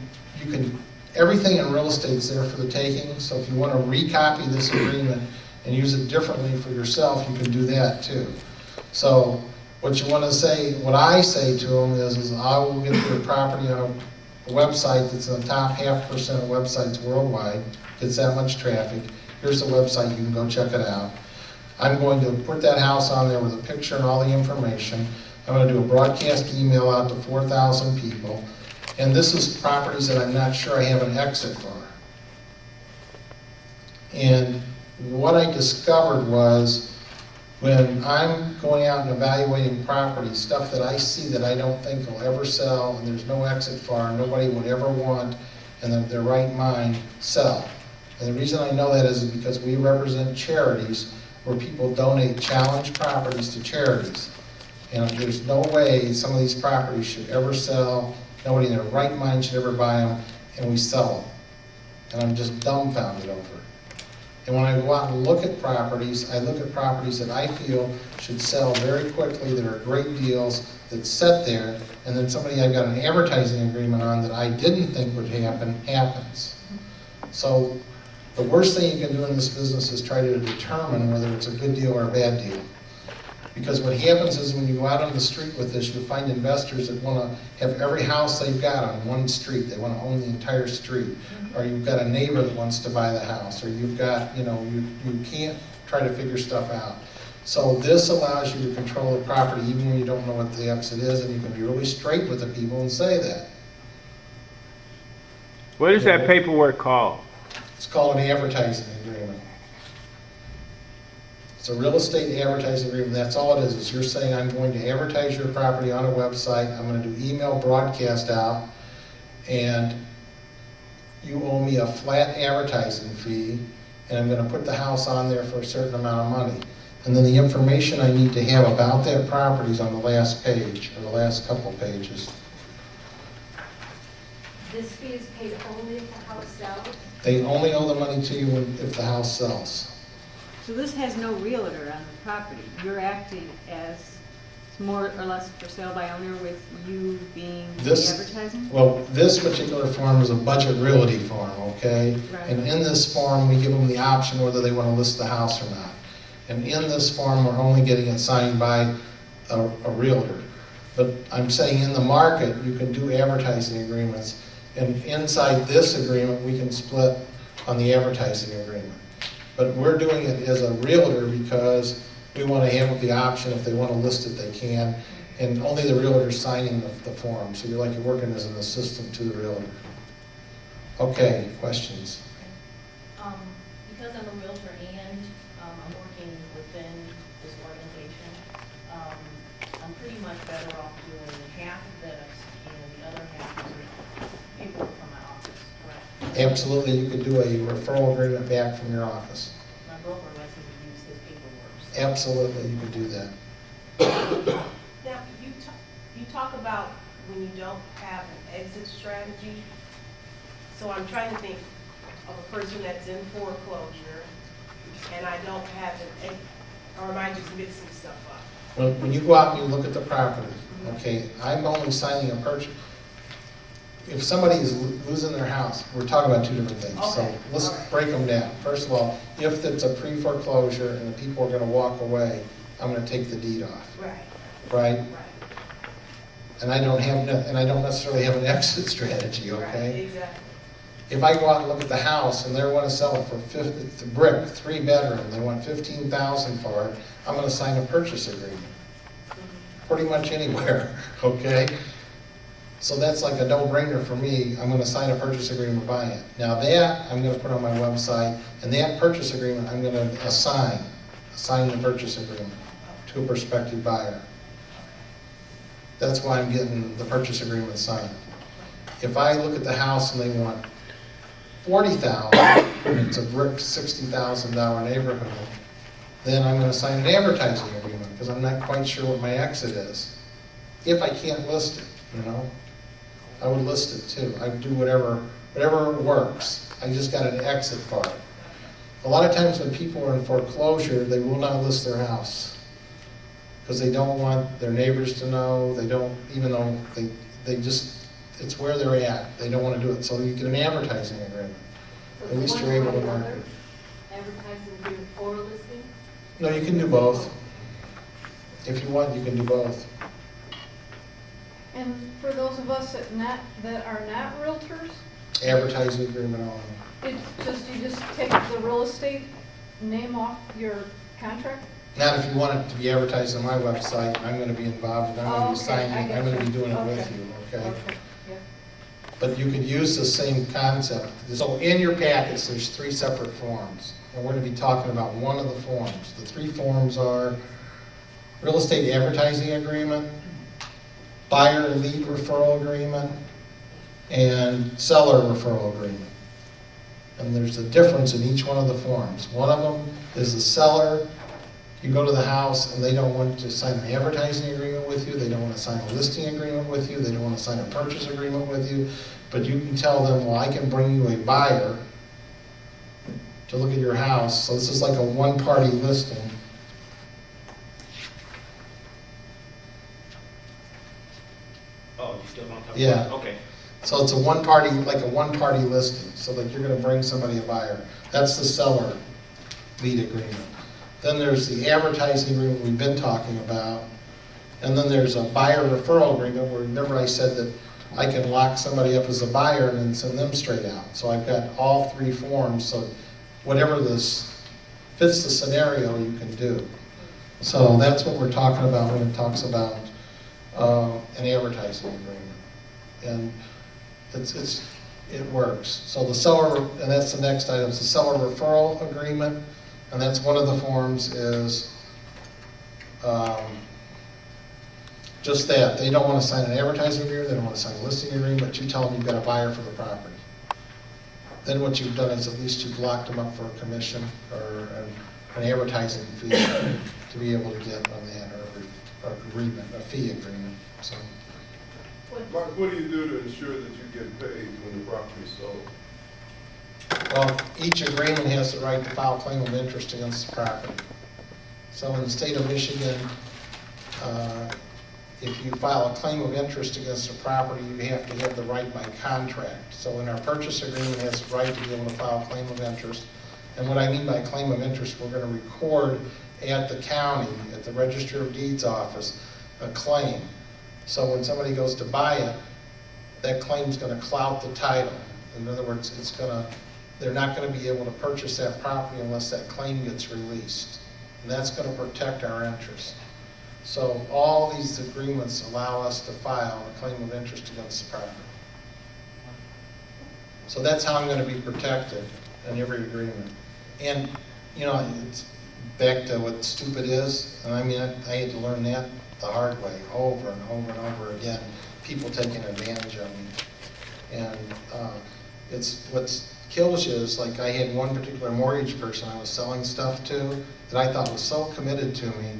everything in real estate is there for the taking, so if you want to recopy this agreement and use it differently for yourself, you can do that too. So what you want to say, what I say to them is I will get your property on a website that's in the top 0.5% of websites worldwide, gets that much traffic. Here's the website, you can go check it out. I'm going to put that house on there with a picture and all the information. I'm going to do a broadcast email out to 4,000 people. And this is properties that I'm not sure I have an exit for. And what I discovered was when I'm going out and evaluating properties, stuff that I see that I don't think will ever sell, and there's no exit for, nobody would ever want, and in their right mind, sell. And the reason I know that is because we represent charities where people donate challenged properties to charities. And there's no way some of these properties should ever sell, nobody in their right mind should ever buy them, and we sell them. And I'm just dumbfounded over it. And when I go out and look at properties, I look at properties that I feel should sell very quickly, that are great deals, that sit there, and then somebody I've got an advertising agreement on that I didn't think would happen, happens. So the worst thing you can do in this business is try to determine whether it's a good deal or a bad deal. Because what happens is when you go out on the street with this, you find investors that want to have every house they've got on one street. They want to own the entire street. Or you've got a neighbor that wants to buy the house, or you've got, you can't try to figure stuff out. So this allows you to control the property even when you don't know what the exit is, and you can be really straight with the people and say that. What is that paperwork called? It's called an advertising agreement. It's a real estate advertising agreement. That's all it is. It's you're saying, I'm going to advertise your property on a website. I'm going to do email broadcast out, and you owe me a flat advertising fee, and I'm going to put the house on there for a certain amount of money. And then the information I need to have about that property is on the last page, or the last couple of pages. This fee is paid only if the house sells? They only owe the money to you if the house sells. So this has no realtor on the property. You're acting as more or less for sale by owner with you being the advertising? Well, this particular form is a budget realty form, okay? Right. And in this form, we give them the option whether they want to list the house or not. And in this form, we're only getting it signed by a realtor. But I'm saying in the market, you can do advertising agreements. And inside this agreement, we can split on the advertising agreement. But we're doing it as a realtor because we want to have the option, if they want to list it, they can. And only the realtor's signing the form. So you're working as an assistant to the realtor. Okay, questions? Because I'm a realtor and I'm working within this organization, I'm pretty much better off doing half of this and the other half is paperwork from my office, correct? Absolutely, you could do a referral agreement back from your office. My broker lets me use his paperwork. So. Absolutely, you could do that. Now, you talk about when you don't have an exit strategy. So I'm trying to think of a person that's in foreclosure and I don't have an, or am I just mixing stuff up? When you go out and you look at the property, okay, I'm only signing a purchase. If somebody is losing their house, we're talking about two different things. So Okay. let's All right. break them down. First of all, if it's a pre-foreclosure and the people are going to walk away, I'm going to take the deed off, Right, right? right. And I don't necessarily have an exit strategy, Right, okay? exactly. If I go out and look at the house and they want to sell it for it's a brick, 3-bedroom, they want $15,000 for it, I'm going to sign a purchase agreement. Pretty much anywhere, okay? So that's like a no-brainer for me. I'm going to sign a purchase agreement buying it. Now that, I'm going to put on my website, and that purchase agreement, I'm going to assign the purchase agreement to a prospective buyer. That's why I'm getting the purchase agreement signed. If I look at the house and they want $40,000, it's a brick $60,000 neighborhood, then I'm going to sign an advertising agreement because I'm not quite sure what my exit is. If I can't list it, I would list it too. I'd do whatever works. I just got an exit for it. A lot of times when people are in foreclosure, they will not list their house because they don't want their neighbors to know. They don't, even though they just, it's where they're at. They don't want to do it. So you get an advertising agreement. So At least one you're able way to or market. another, advertising agreement or listing? No, you can do both. If you want, you can do both. And for those of us that are not realtors, Advertising agreement only. you just take the real estate name off your contract? Not if you want it to be advertised on my website, I'm going to be involved, and I'm going to be Oh, okay, signing, I I'm going to be get you. doing it with Okay. you, okay? Okay, yeah. But you could use the same concept. So in your packets, there's 3 separate forms, and we're going to be talking about one of the forms. The 3 forms are real estate advertising agreement, buyer lead referral agreement, and seller referral agreement. And there's a difference in each one of the forms. One of them is the seller. You go to the house and they don't want to sign an advertising agreement with you, they don't want to sign a listing agreement with you, they don't want to sign a purchase agreement with you, but you can tell them, well, I can bring you a buyer to look at your house. So this is like a one-party listing. Oh, you still don't talk Yeah. about it? Okay. So it's a one-party, like a one-party listing, so like you're gonna bring somebody a buyer. That's the seller lead agreement. Then there's the advertising agreement we've been talking about. And then there's a buyer referral agreement where, remember I said that I can lock somebody up as a buyer and then send them straight out. So I've got all three forms, so whatever this fits the scenario, you can do. So that's what we're talking about when it talks about an advertising agreement. And it works. So the seller, and that's the next item, it's the seller referral agreement, and that's one of the forms is just that. They don't want to sign an advertising agreement, they don't want to sign a listing agreement, you tell them you've got a buyer for the property. Then what you've done is at least you've locked them up for a commission or an advertising fee to be able to get on that, or agreement, a fee agreement. So. Mark, what do you do to ensure that you get paid when the property is sold? Well, each agreement has the right to file a claim of interest against the property. So in the state of Michigan, if you file a claim of interest against a property, you have to have the right by contract. So in our purchase agreement, it has the right to be able to file a claim of interest. And what I mean by claim of interest, we're going to record at the county, at the Register of Deeds office, a claim. So when somebody goes to buy it, that claim's going to clout the title. In other words, they're not going to be able to purchase that property unless that claim gets released. And that's going to protect our interest. So all these agreements allow us to file a claim of interest against the property. So that's how I'm going to be protected in every agreement. And, you know, it's back to what stupid is. And I mean, I had to learn that the hard way over and over and over again. People taking advantage of me. And it's what kills you is, like, I had one particular mortgage person I was selling stuff to that I thought was so committed to me.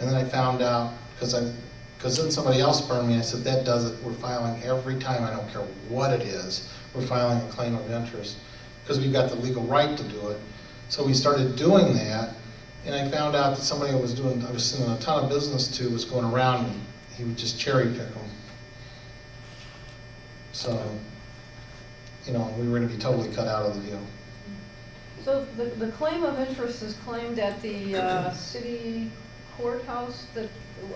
And then I found out, because then somebody else burned me, I said, that does it. We're filing every time, I don't care what it is, we're filing a claim of interest, because we've got the legal right to do it. So we started doing that, and I found out that somebody I was sending a ton of business to was going around me. He would just cherry pick them. So, you know, we were going to be totally cut out of the deal. So the claim of interest is claimed at the city courthouse,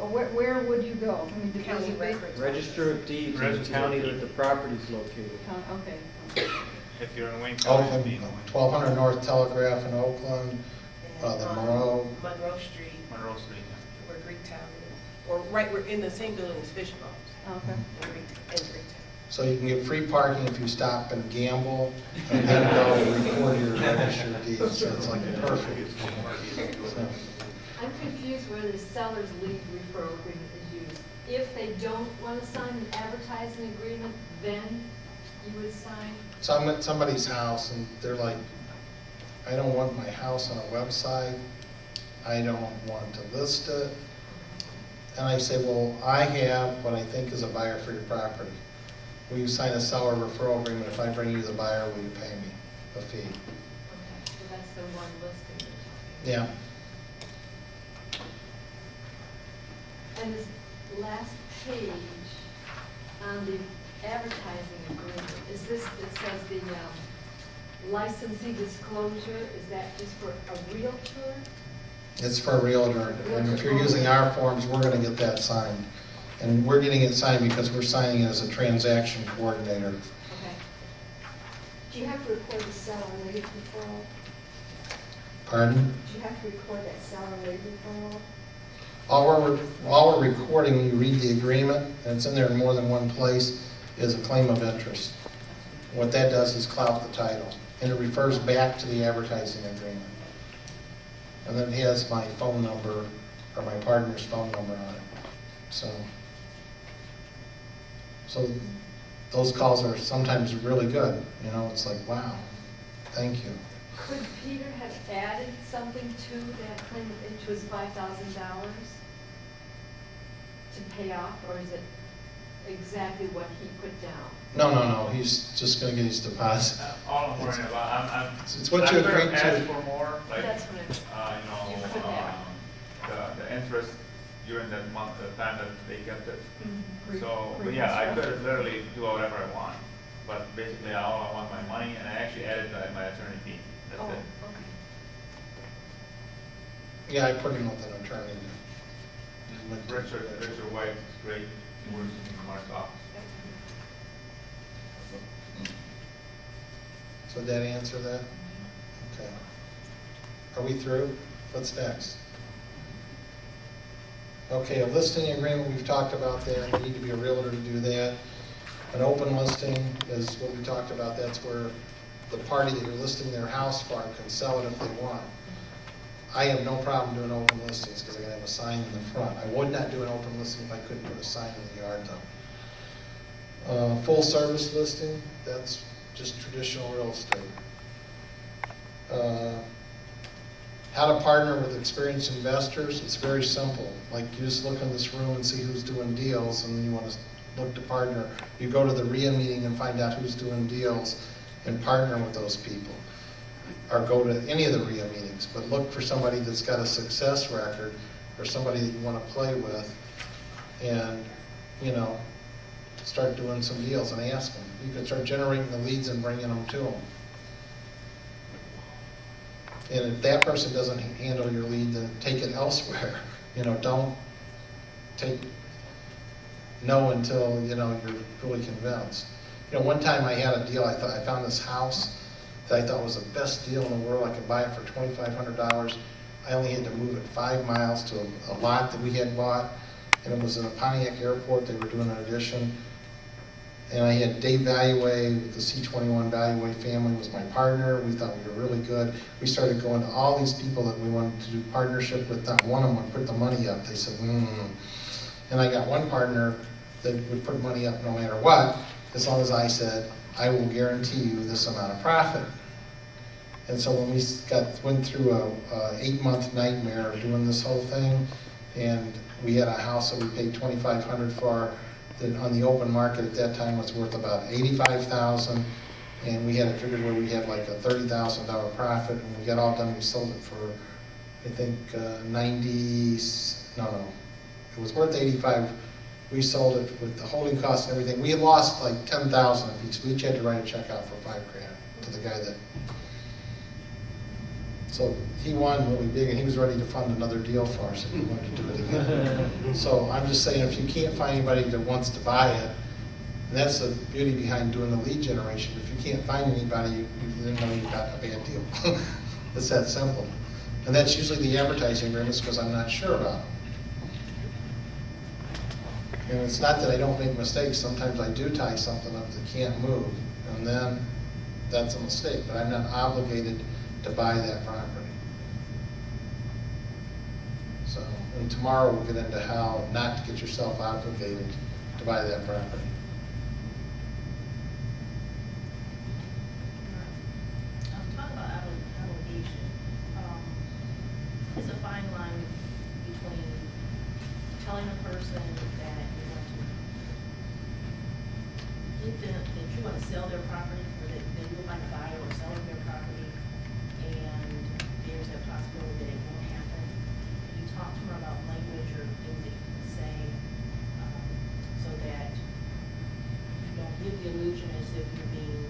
where would you go? I mean, County records. Register of Deeds in the county that the property is located. Okay. If you're in Wayne County, it'd Oakland, be in Wayne. 1200 North Telegraph in Oakland, And, the Monroe. Monroe Street, Monroe Street. where Greektown is. Or right, we're in the same building as Fish Bones. Okay. In Greektown. So you can get free parking if you stop and gamble, and then go and record your registered deeds. So it's like perfect. So, I'm confused where the seller's lead referral agreement is used. If they don't want to sign an advertising agreement, then you would sign? So I'm at somebody's house and they're like, I don't want my house on a website. I don't want to list it. And I say, well, I have what I think is a buyer for your property. Will you sign a seller referral agreement? If I bring you the buyer, will you pay me a fee? Okay, so that's the one listing you're talking Yeah. And this last page on the advertising agreement, is this, it says the licensee disclosure, is that just for a realtor? It's for a realtor. And if you're using our forms, we're going to get that signed. And we're getting it signed because we're signing it as a transaction coordinator. Okay. Do you have to record the seller lead referral? Pardon? Do you have to record that seller lead referral? All we're recording when you read the agreement, and it's in there in more than one place, is a claim of interest. What that does is clout the title, and it refers back to the advertising agreement. And then it has my phone number, or my partner's phone number on it. So those calls are sometimes really good. You know, it's like, wow, thank you. Could Peter have added something to that claim, which was $5,000 to pay off, or is it exactly what he put down? No. He's just going to get his deposit. All I'm worrying about, It's what you agreed to. ask for more, like, That's what I, you could have. the interest during that month, the time that they kept it. Mm-hmm. So, but yeah, I could literally do whatever I want, but basically all I want my money, and I actually added my attorney fee. That's Oh, it. okay. Yeah, I put him with an attorney. Richard White is great, he works in Mark's office. So did that answer that? Okay. Are we through? What's next? Okay, a listing agreement, we've talked about that, you need to be a realtor to do that. An open listing is what we talked about, that's where the party that you're listing their house for can sell it if they want. I have no problem doing open listings because I can have a sign in the front. I would not do an open listing if I couldn't put a sign in the yard though. Full service listing, that's just traditional real estate. How to partner with experienced investors, it's very simple. Like you just look in this room and see who's doing deals and you want to look to partner. You go to the RIA meeting and find out who's doing deals and partner with those people. Or go to any of the RIA meetings, but look for somebody that's got a success record or somebody that you want to play with and, you know, start doing some deals and ask them. You can start generating the leads and bringing them to them. And if that person doesn't handle your lead, then take it elsewhere. You know, don't take no until, you know, you're fully convinced. You know, one time I had a deal, I found this house that I thought was the best deal in the world. I could buy it for $2,500. I only had to move it 5 miles to a lot that we had bought, and it was in a Pontiac airport. They were doing an addition. And I had Dave Valueway with the C21 Valueway family was my partner. We thought we were really good. We started going to all these people that we wanted to do partnership with. Not one of them would put the money up. They said, And I got one partner that would put money up no matter what, as long as I said, I will guarantee you this amount of profit. And so when we went through a 8-month nightmare of doing this whole thing, and we had a house that we paid $2,500 for, that on the open market at that time was worth about $85,000, and we had it figured where we had like a $30,000 profit, and we got all done, we sold it for, I think, it was worth $85,000. We sold it with the holding costs and everything. We had lost like $10,000 a piece. We each had to write a check out for $5,000 to the guy that. So he won really big, and he was ready to fund another deal for us if we wanted to do it again. So I'm just saying, if you can't find anybody that wants to buy it, and that's the beauty behind doing the lead generation. If you can't find anybody, you then know you've got a bad deal. It's that simple. And that's usually the advertising agreements because I'm not sure about them. And it's not that I don't make mistakes. Sometimes I do tie something up that can't move, and then that's a mistake. But I'm not obligated to buy that property. So, and tomorrow we'll get into how not to get yourself obligated to buy that property. Talk about obligation. It's a fine line between telling a person that you want to sell their property, or that you would like to buy or sell their property, and there's a possibility that it won't happen. You talk to her about language or things that you can say, so that you don't give the illusion as if you're being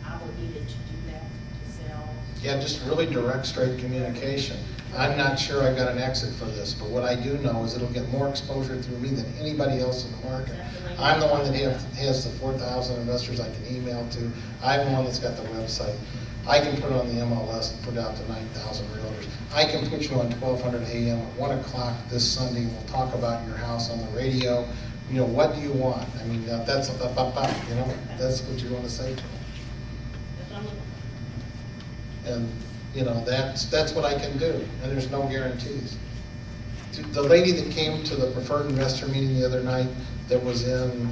obligated to do that, to sell. Yeah, just really direct, straight communication. I'm not sure I've got an exit for this, but what I do know is it'll get more exposure through me than anybody else in the market. I'm the one that has the 4,000 investors I can email to. I'm the one that's got the website. I can put it on the MLS and put it out to 9,000 realtors. I can put you on 1200 AM at 1 o'clock this Sunday, and we'll talk about your house on the radio. You know, what do you want? I mean, that's you know, that's what you want to say to them. That's what I'm looking for. And you know, that's what I can do, and there's no guarantees. The lady that came to the preferred investor meeting the other night that was in,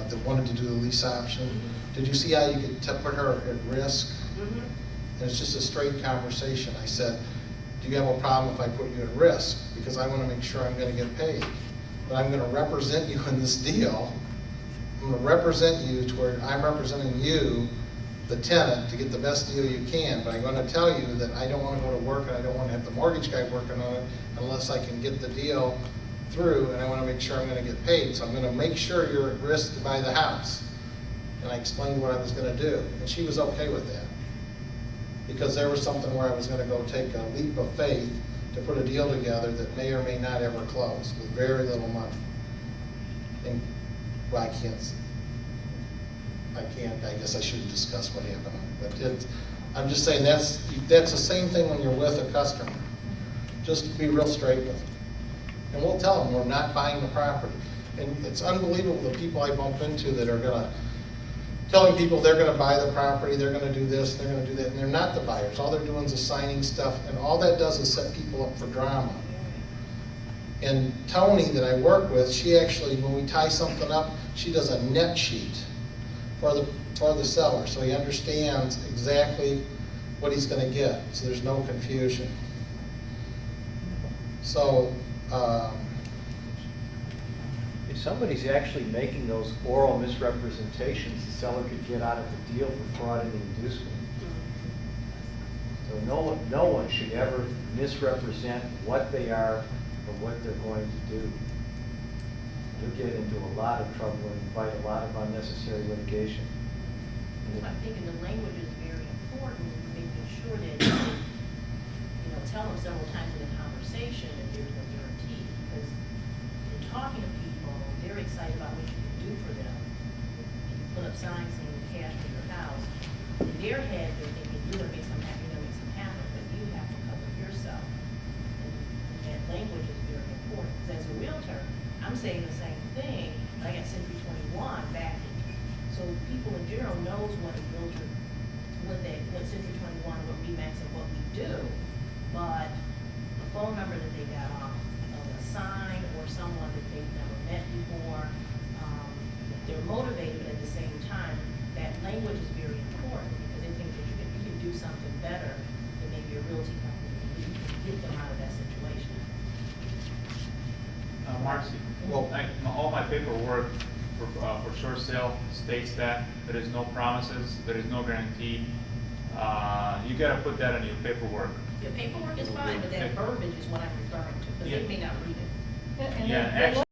that wanted to do the lease option, did you see how you could put her at risk? Mm-hmm. And it's just a straight conversation. I said, do you have a problem if I put you at risk? Because I want to make sure I'm going to get paid. But I'm going to represent you in this deal. I'm going to represent you to where I'm representing you, the tenant, to get the best deal you can, but I'm going to tell you that I don't want to go to work and I don't want to have the mortgage guy working on it unless I can get the deal through, and I want to make sure I'm going to get paid. So I'm going to make sure you're at risk to buy the house. And I explained what I was going to do, and she was okay with that. Because there was something where I was going to go take a leap of faith to put a deal together that may or may not ever close with very little money. And, well, I guess I shouldn't discuss what happened, but I'm just saying that's the same thing when you're with a customer. Just be real straight with them. And we'll tell them we're not buying the property. And it's unbelievable the people I bump into that are telling people they're gonna buy the property, they're gonna do this, they're gonna do that, and they're not the buyers. All they're doing is assigning stuff, and all that does is set people up for drama. And Tony that I work with, she actually, when we tie something up, she does a net sheet for the seller, so he understands exactly what he's gonna get, so there's no confusion. So, If somebody's actually making those oral misrepresentations, the seller could get out of the deal for fraud and inducement. So no one should ever misrepresent what they are or what they're going to do. You'll get into a lot of trouble and invite a lot of unnecessary litigation. I'm thinking the language is very important, making sure that you tell them several times in the conversation that there's no guarantee, because in talking to people, they're excited about what you can do for them. And you put up signs saying cash for your house. In their head, they're thinking you're gonna make something happen, you're gonna make something happen, but you have to cover yourself. And that language is very important, because as a realtor, I'm saying the same thing, but I got Century 21 backing. So people in general knows what a realtor, what Century 21, what RE/MAX, and what we do. But the phone number that they got off of a sign or someone that they've never met before, they're motivated, but at the same time, that language is very important because they think that you can do something better than maybe a realty company. You can get them out of that situation. Marcy, all my paperwork for short sale states that there is no promises, there is no guarantee. You gotta put that in your paperwork. Your paperwork is fine, but that verbiage is what I'm referring to, because they may not read it. And Yeah, the actually,